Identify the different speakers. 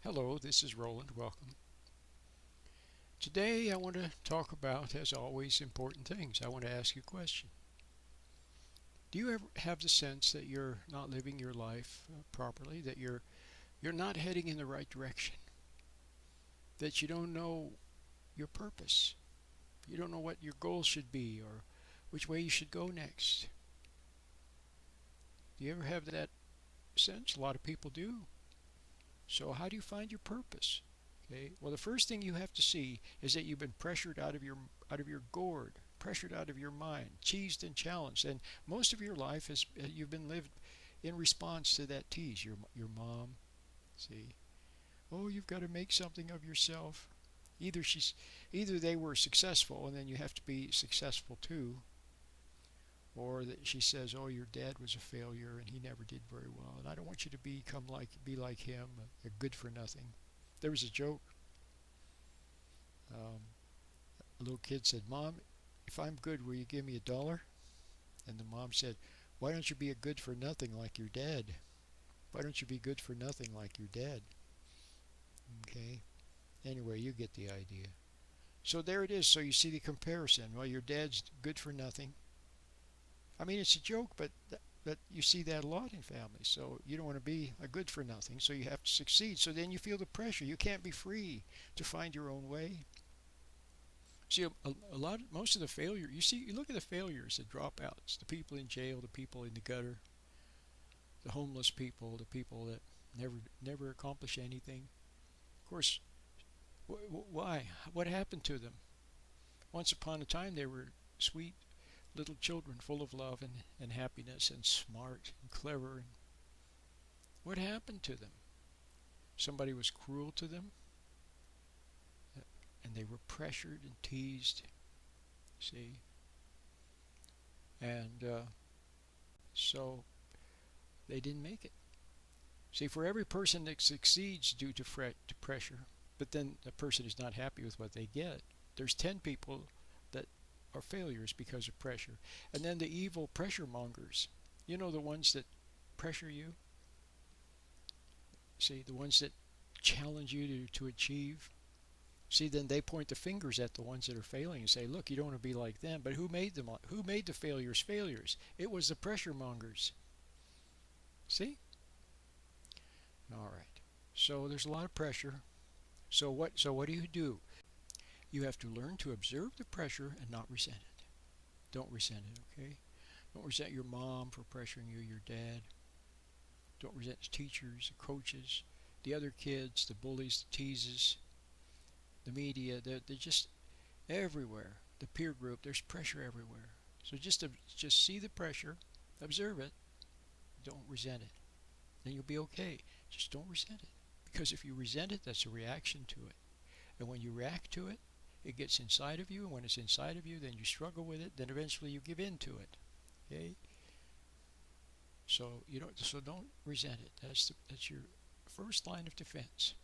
Speaker 1: Hello, this is Roland. Welcome. Today I want to talk about, as always, important things. I want to ask you a question. Do you ever have the sense that you're not living your life properly, that you're not heading in the right direction, that you don't know your purpose, you don't know what your goals should be or which way you should go next? Do you ever have that sense? A lot of people do. So how do you find your purpose? Okay. Well, the first thing you have to see is that you've been pressured out of your gourd, pressured out of your mind, teased and challenged, and most of your life is you've been lived in response to that tease. Your mom, see, oh, you've got to make something of yourself. Either they were successful and then you have to be successful too, or that she says, oh, your dad was a failure and he never did very well, and I don't want you to be like him, a good for nothing. There was a joke. Um, a little kid said, "Mom, if I'm good, will you give me $1?" And the mom said, "Why don't you be a good for nothing like your dad? Why don't you be good for nothing like your dad?" Okay. Anyway, you get the idea. So there it is. So you see the comparison. Well, your dad's good for nothing. I mean, it's a joke, but you see that a lot in families. So you don't want to be a good for nothing. So you have to succeed. So then you feel the pressure. You can't be free to find your own way. See, most of the failure, you look at the failures, the dropouts, the people in jail, the people in the gutter, the homeless people, the people that never accomplish anything. Of course, why? What happened to them? Once upon a time, they were sweet little children full of love and happiness and smart and clever. And what happened to them? Somebody was cruel to them, and they were pressured and teased, see? And so they didn't make it. See, for every person that succeeds due to pressure, but then the person is not happy with what they get, there's 10 people that are failures because of pressure. And then the evil pressure mongers, the ones that pressure you, see, the ones that challenge you to achieve. See, then they point the fingers at the ones that are failing and say, look, you don't want to be like them. But who made them? Who made the failures failures? It was the pressure mongers. See? All right. So there's a lot of pressure. So what do? You have to learn to observe the pressure and not resent it. Don't resent it, okay? Don't resent your mom for pressuring you, your dad. Don't resent the teachers, the coaches, the other kids, the bullies, the teases, the media. They're just everywhere. The peer group, there's pressure everywhere. So just see the pressure, observe it, don't resent it. Then you'll be okay. Just don't resent it. Because if you resent it, that's a reaction to it. And when you react to it, it gets inside of you, and when it's inside of you, then you struggle with it, then eventually you give in to it. Okay? So don't resent it. That's your first line of defense.